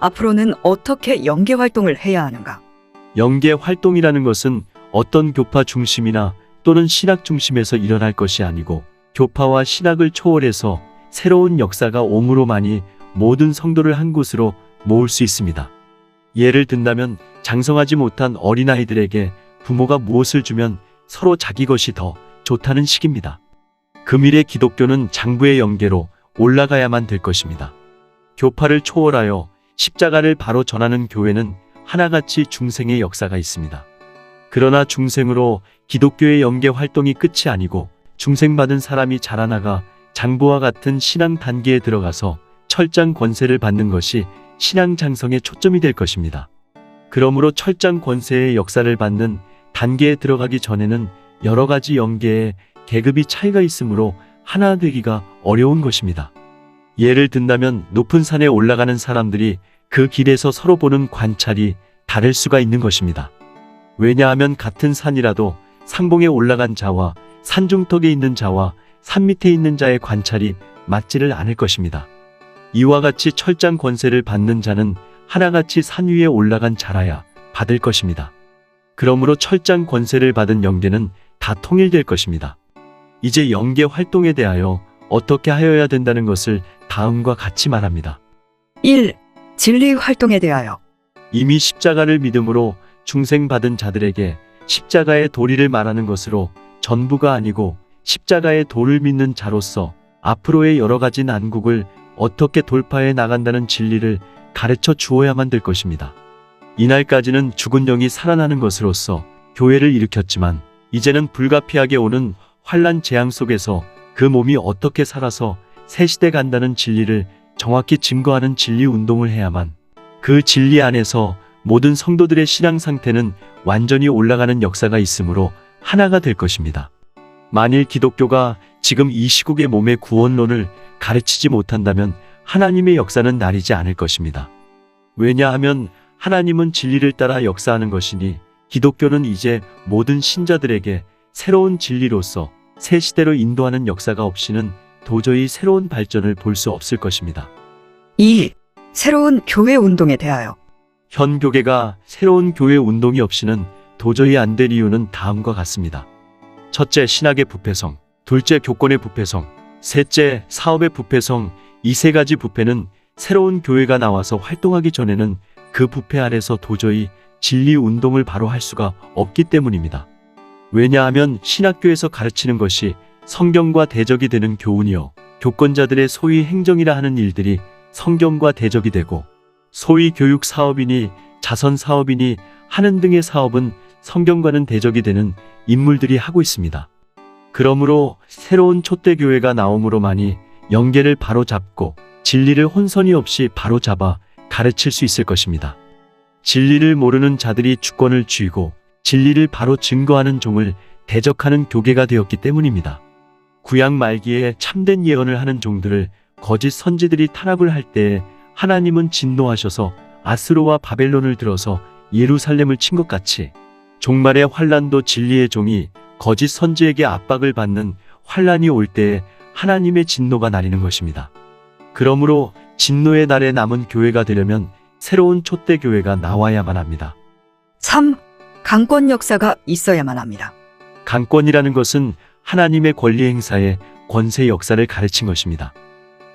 앞으로는 어떻게 영계 활동을 해야 하는가? 영계 활동이라는 것은 어떤 교파 중심이나 또는 신학 중심에서 일어날 것이 아니고 교파와 신학을 초월해서 새로운 역사가 옴으로만이 모든 성도를 한 곳으로 모을 수 있습니다. 예를 든다면 장성하지 못한 어린아이들에게 부모가 무엇을 주면 서로 자기 것이 더 좋다는 식입니다. 금일의 기독교는 장부의 영계로 올라가야만 될 것입니다. 교파를 초월하여 십자가를 바로 전하는 교회는 하나같이 중생의 역사가 있습니다. 그러나 중생으로 기독교의 영계 활동이 끝이 아니고 중생받은 사람이 자라나가 장부와 같은 신앙 단계에 들어가서 철장 권세를 받는 것이 신앙 장성의 초점이 될 것입니다. 그러므로 철장 권세의 역사를 받는 단계에 들어가기 전에는 여러 가지 영계의 계급이 차이가 있으므로 하나 되기가 어려운 것입니다. 예를 든다면 높은 산에 올라가는 사람들이 그 길에서 서로 보는 관찰이 다를 수가 있는 것입니다. 왜냐하면 같은 산이라도 상봉에 올라간 자와 산중턱에 있는 자와 산 밑에 있는 자의 관찰이 맞지를 않을 것입니다. 이와 같이 철장 권세를 받는 자는 하나같이 산 위에 올라간 자라야 받을 것입니다. 그러므로 철장 권세를 받은 영계는 다 통일될 것입니다. 이제 영계 활동에 대하여 어떻게 하여야 된다는 것을 다음과 같이 말합니다. 1. 진리 활동에 대하여. 이미 십자가를 믿음으로 중생받은 자들에게 십자가의 도리를 말하는 것으로 전부가 아니고 십자가의 도를 믿는 자로서 앞으로의 여러 가지 난국을 어떻게 돌파해 나간다는 진리를 가르쳐 주어야만 될 것입니다. 이날까지는 죽은 영이 살아나는 것으로서 교회를 일으켰지만 이제는 불가피하게 오는 환난 재앙 속에서 그 몸이 어떻게 살아서 새 시대 간다는 진리를 정확히 증거하는 진리 운동을 해야만 그 진리 안에서 모든 성도들의 신앙 상태는 완전히 올라가는 역사가 있으므로 하나가 될 것입니다. 만일 기독교가 지금 이 시국의 몸의 구원론을 가르치지 못한다면 하나님의 역사는 나리지 않을 것입니다. 왜냐하면 하나님은 진리를 따라 역사하는 것이니 기독교는 이제 모든 신자들에게 새로운 진리로서 새 시대로 인도하는 역사가 없이는 도저히 새로운 발전을 볼 수 없을 것입니다. 2. 새로운 교회 운동에 대하여. 현 교계가 새로운 교회 운동이 없이는 도저히 안 될 이유는 다음과 같습니다. 첫째, 신학의 부패성. 둘째, 교권의 부패성. 셋째, 사업의 부패성. 이 세 가지 부패는 새로운 교회가 나와서 활동하기 전에는 그 부패 아래서 도저히 진리 운동을 바로 할 수가 없기 때문입니다. 왜냐하면 신학교에서 가르치는 것이 성경과 대적이 되는 교훈이요, 교권자들의 소위 행정이라 하는 일들이 성경과 대적이 되고, 소위 교육 사업이니 자선 사업이니 하는 등의 사업은 성경과는 대적이 되는 인물들이 하고 있습니다. 그러므로 새로운 촛대교회가 나옴으로만이 영계를 바로 잡고 진리를 혼선이 없이 바로 잡아 가르칠 수 있을 것입니다. 진리를 모르는 자들이 주권을 쥐고 진리를 바로 증거하는 종을 대적하는 교계가 되었기 때문입니다. 구약 말기에 참된 예언을 하는 종들을 거짓 선지들이 탄압을 할 때에 하나님은 진노하셔서 아스로와 바벨론을 들어서 예루살렘을 친 것 같이 종말의 환란도 진리의 종이 거짓 선지에게 압박을 받는 환란이 올 때에 하나님의 진노가 나리는 것입니다. 그러므로 진노의 날에 남은 교회가 되려면 새로운 촛대 교회가 나와야만 합니다. 3. 강권 역사가 있어야만 합니다. 강권이라는 것은 하나님의 권리 행사의 권세 역사를 가르친 것입니다.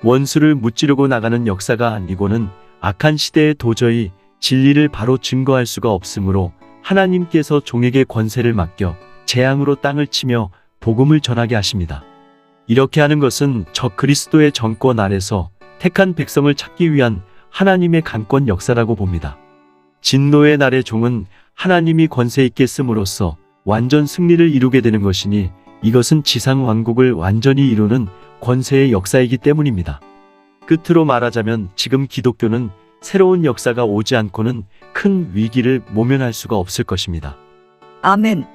원수를 무찌르고 나가는 역사가 아니고는 악한 시대에 도저히 진리를 바로 증거할 수가 없으므로 하나님께서 종에게 권세를 맡겨 재앙으로 땅을 치며 복음을 전하게 하십니다. 이렇게 하는 것은 저 그리스도의 정권 아래서 택한 백성을 찾기 위한 하나님의 강권 역사라고 봅니다. 진노의 날의 종은 하나님이 권세 있게 씀으로써 완전 승리를 이루게 되는 것이니 이것은 지상 왕국을 완전히 이루는 권세의 역사이기 때문입니다. 끝으로 말하자면 지금 기독교는 새로운 역사가 오지 않고는 큰 위기를 모면할 수가 없을 것입니다. 아멘.